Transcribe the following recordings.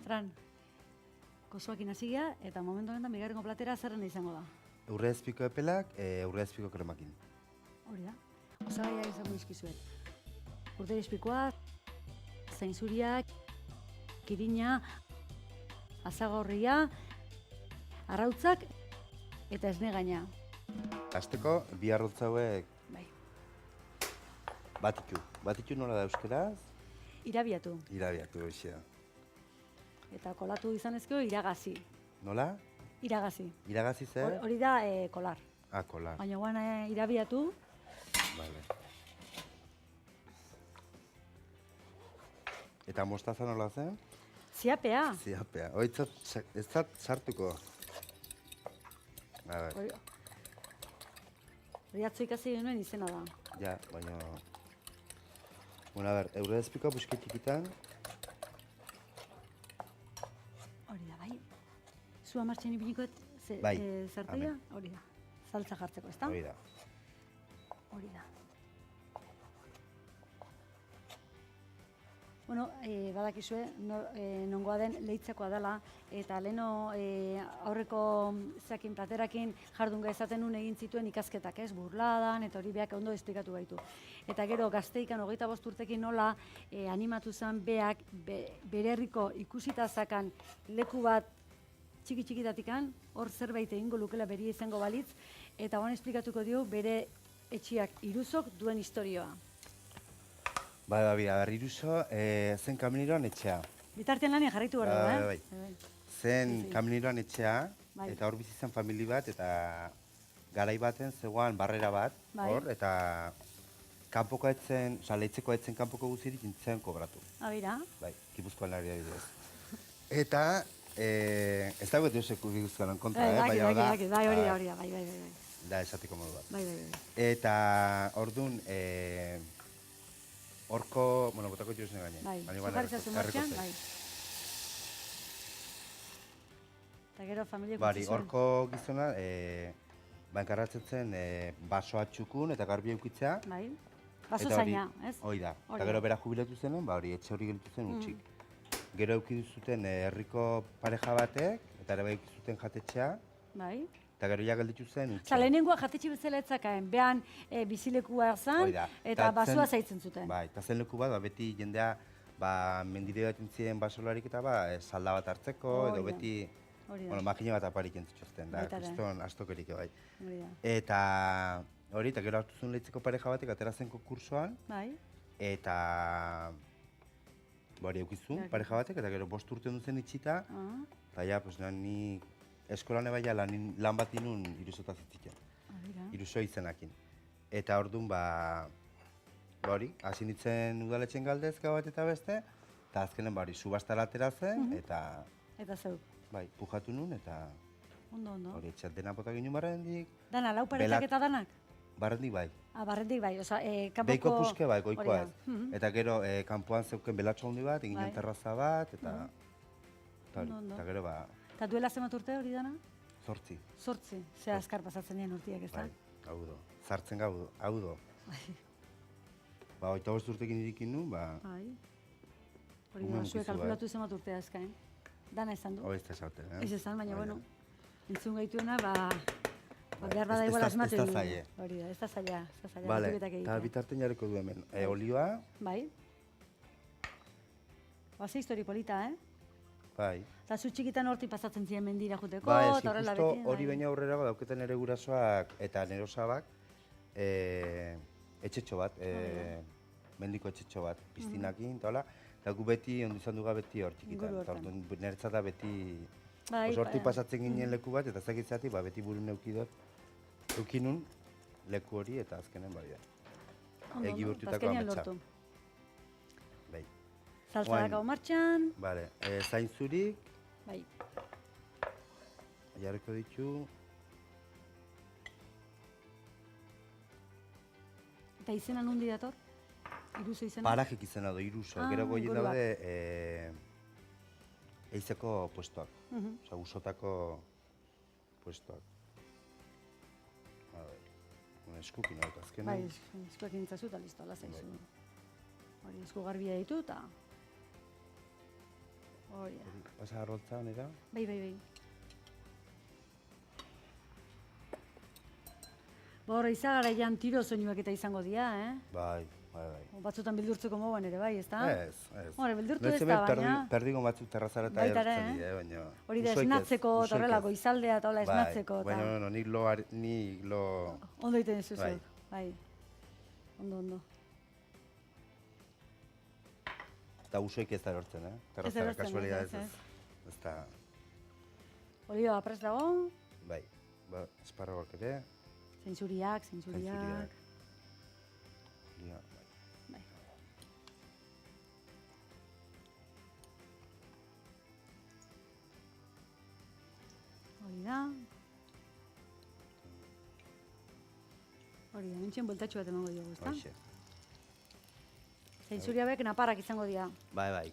Fran, kosoakin hasigia eta momentu honetan bigarrengo platera zerrena izango da. Urreazpiko epelak, urreazpiko kremakin. Hori da. Osagaiak izango dizkizuet. Urteizpikoa, zainzuriak, kirina, azagorria, arrautzak eta esnegaina. Hasteko, bi arrautza hauek Bai. batitu. Batitu nola da euskeraz? Irabiatu. Irabiatu hoxe da. Eta kolatu izan ezkero iragazi. Nola? Iragazi. Iragazi zer? Hori da kolar. Kolar. Baina guan irabiatu. Vale. Eta mostaza nola zen? Ziapea. Ziapea. Ez zat sartuko. A ver. Hori atzo ikasi genuen izena da. Ja, baina... Bueno, a ver, eurrezpikoa busketikitan. Hori da, bai. Zua martxen ipiniko Bai, zartoia? Hori da. Saltza jartzeko, ezta? Hori da. Hori da. Bueno, badakizue, nongoa den leitzakoa dela, eta leheno aurreko zakin platerakin jardunga ezaten nun egin zituen ikasketak, ez, burladan, eta hori beak ondo esplikatu gaitu. Eta gero gazteikan 25 urtekin nola animatu zen beak bere herriko ikusita zakan leku bat txiki-txikitatikan, hor zerbait egingo lukela beri izango balitz, eta honen esplikatuko dio bere etxiak iruzok duen historioa. Bai, Iruso, zen Kameniroan etxea. Bitartean lanien jarraitu behar dugu, Bai. Zen Kameniroan etxea, Bai. eta hor bizi zen famili bat, eta garai baten zegoan barrera bat, Bai. hor, eta kanpoko etzen, leitzeko etzen kanpoko guzirik intzen kobratu. Abira. Bai, Gipuzkoan laria bidez. Eta, ez dago euseko Gipuzkoan kontra, Bai, hori da, bai. Da, esatiko modu bat. Bai. Eta, ordun, horko, bueno, botako txusen gaine. Bai, zujarritzazu martxan, bai. Eta gero familiako Bari, horko gizona, enkarratzen zen basoa txukun eta garbi eukitzea. Bai, baso zaina, ez? Hoi da. Eta gero bera jubilatu zenen, hori etxe hori gelditu zen utxik. Gero eukidu zuten herriko pareja batek, eta ere bai eukizuten jatetxea. Bai. Eta gero ja gelditu zen utxik. Osa, lehenengoa jatetxe bezala etzakaen, behan bizilekua zan, eta basoa zaitzen zuten. Bai, eta zen leku bat, beti jendea, mendire bat entzien basolarik eta salda bat hartzeko, edo beti, bueno, makine bat aparik entzituzten, da, kriston astokerik bai. Eta hori, eta gero hartu zuen leitzeko pareja batek, atera zen konkursoan, eta hori eukizun pareja batek, eta gero 5 urte duzen itxita, eta ja, ni eskolan ebaia lan bat inun Irusota zitziken. Iruso izenakin. Eta orduan, hori, hasi nintzen udaletxen galdezka bat eta beste, eta azkenen subastara atera zen, eta... Eta zeu. Bai, pujatu nun, eta... Ondo. Hori, etxat dena bota ginen barrendik. Dana, lau paretak eta danak? Barrendik bai. Barrendik bai, oza, kanpoko... Beiko puske bai, goikoa ez. Eta gero, kanpoan zeuken belatxo handi bat, eginen terraza bat, eta... Eta gero, Eta duela zemat urte hori dana? 8. 8, ze azkar pasatzen dien urtiak, ez da? Bai, hau do. Zartzen hau do. 25 urtekin irikin nun, Bai. Hori da, zuek kalkulatu zemat urtea azkain. Dana esan du. Hoi ez da esauten, Ez esan, baina, bueno, entzun gaituena, behar bada igual asmatu egin. Ez da zaila. Hori da, ez da zaila. Bale, eta bitarten jarriko du hemen. Olioa. Bai. Ze histori polita, Bai. Eta zu txikitan hortik pasatzen ziren mendira juteko, eta horrela beti. Hori baina aurrera dauketen ere gurasoak eta nero sabak etxetxo bat, mendiko etxetxo bat, piztinakin, eta hola. Eta gu beti, ondo izan duga beti hor txikitan. Eta niretzat da beti, hortik pasatzen ginen leku bat, eta zakitzatik beti burun eukinun leku hori, eta azkenen bai da. Egi burtutako ametsa. Bai. Saltzadako martxan. Bale, zainzurik. Bai. Jarriko ditu. Eta izena nondi dator? Iruso izena? Parajik izena do, Iruso. Gero goien daude eizeko puestoak. Osa, usotako puestoak. Eskukin hau, azkenan. Bai, eskuekin intzazu eta listo, ala zaizu. Hori esku garbia ditu eta... Hori da. Pasa arroltza honera. Bai. Hor, izagaraian tiro soinuak eta izango dira, Bai. Batzutan bildurtzeko moduan ere, bai, ez da? Ez. Hore, bildurtu ez da, baina... Perdigo batzuk terrazara eta erortzen dira, baina... Hori da, esnatzeko, eta horrelako, izaldea eta hola esnatzeko. Baina, nik lo... Ondo egiten ez zuzu, bai. Ondo. Eta usoik ez da erortzen, terrazara, kasualidad ez da... Olioa, prest dago? Bai, esparroak ere. Zentsuriak. Bai. Hori da, mentxen bueltatxo bat emango diogu, ezta? Hoxe. Zentzuria bek naparrak izango dira. Bai.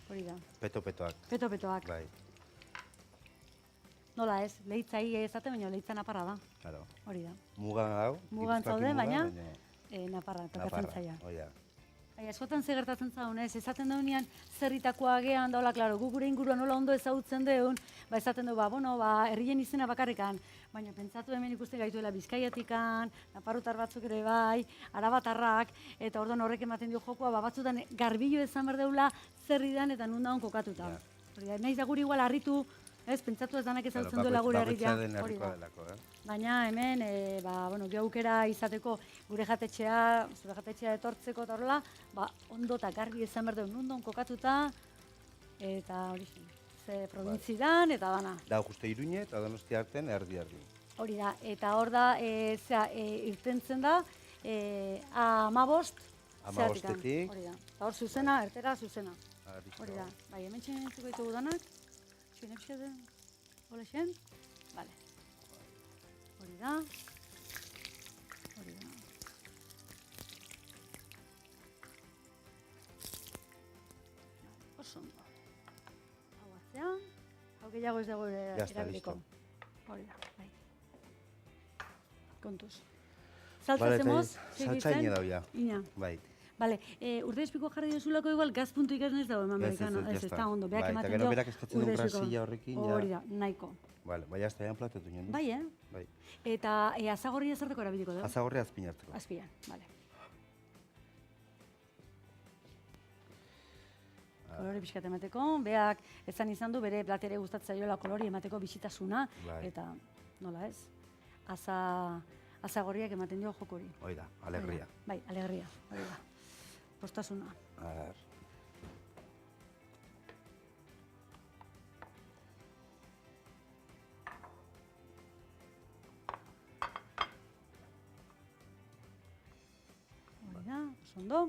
Hori da. Peto-petoak. Peto-petoak. Bai. Nola ez, lehitza ezate, baina lehitza naparra da. Claro. Hori da. Mugan hau. Mugan zaude, baina naparra, tokatzen zaia. Oia. Askotan ze gertatzen zaun, ez? Esaten daunean zerritakoa gehan daula, klaro, gu gure inguruan nola ondo ezagutzen deun, esaten du, herrien izena bakarrikan, baina pentsatu hemen ikusten gaituela Bizkaiatikan, naparrutar batzuk ere bai, arabatarrak, eta orduan horrek ematen dio jokoa, batzutan garbilu ezan berdeula zerridan eta nundaun kokatuta. Nahiz da guri igual harritu, ez, pentsatu ez danak ezautzen duela gure harria. Hori da. Baina hemen, geukera izateko gure jatetxea, zure jatetxea etortzeko eta horrela, ondo eta garbi ezan behar dugu nundon kokatuta, eta hori ze provintzidan eta dana. Da, juste Iruñe eta Donostia artean erdi. Hori da, eta hor da, irtentzen da, 15 15etik. Hori da, eta hor zuzena, ertera zuzena. Hori da, bai, hemen txenentziko ditugu danak. Hola, xen? Vale. Hori da. Oso ondo. Hau atzean. Hau gehiago ez dago erabiliko. Hori da, bai. Kontuz. Saltza zemoz? Saltzaine dau, ja. Ina. Bai. Bale, urde espiko jarri duzulako igual gaz.ik ez dago eman amerikano, ez da ondo, beak ematen dio. Eta gero berak eskatzen du grazilla horrekin, ja. Hori da, nahiko. Bale, bai, azta ean platetu nien du. Bai, Bai. Eta azagorria zerteko erabiliko dugu? Azagorria azpin hartzeko. Azpian, bale. Kolore pixkat emateko, beak ezan izan du bere platere gustatzaioela kolori emateko bisitasuna, eta nola ez? Azagorriak ematen dio jokori. Hoi da, alegria. Bai, alegria, hori da. Postasuna. Hori da, oso ondo.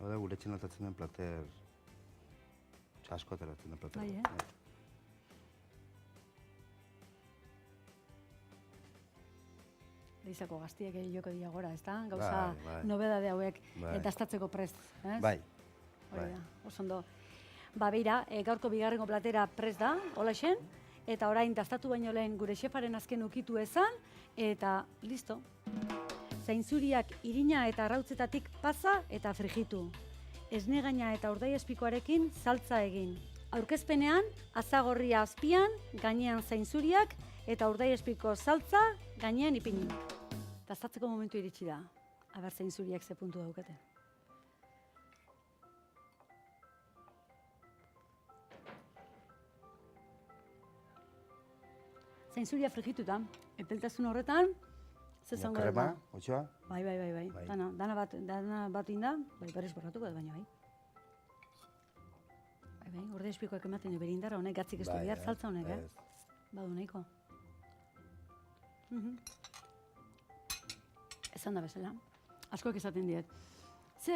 Hau da, gure etxen altatzen den plater... asko ateratzen den plater. Bai, Leizako gaztiek joko dira gora, ez da? Gauza nobedade hauek dastatzeko prest, ez? Bai. Hori da, oso ondo. Beira, gaurko bigarrengo platera prest da, hola xen, eta orain dastatu baino lehen gure xefaren azken ukitu ezan, eta listo. Zainzuriak irina eta arrautzetatik pasa eta frijitu. Esnegaina eta urdaiazpikoarekin saltza egin. Aurkezpenean, azagorria azpian, gainean zainzuriak eta urdaiazpiko saltza gainean ipini. Dastatzeko momentu iritsi da. Aber zainzuriak ze puntu daukate. Zainzuria frigituta, epeltasun horretan, zezango da. Krema, otxoa? Bai. Dana bat inda, berriz borratuko da, baina bai. Bai, urde espikoak ematen du berindara, honek gatzik ez du bihar saltza honek, Badu nahiko. Esan da bezala. Askoak esaten diet.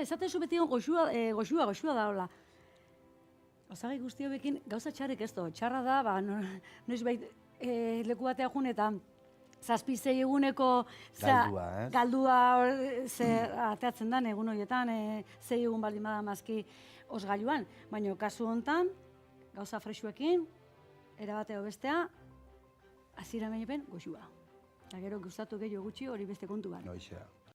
Esaten zu beti goxua da, hola. Osagai guzti hobekin gauza txarrik ez do. Txarra da, noiz bait leku batea jun eta zazpizei eguneko galdua ateatzen den egun horietan, 6 egun baldin bada mazki osgailuan. Baina kasu honetan, gauza frexuekin, erabateo bestea, hasiera meipen goxua. Eta gero gustatu gehiago gutxi hori beste kontu bat.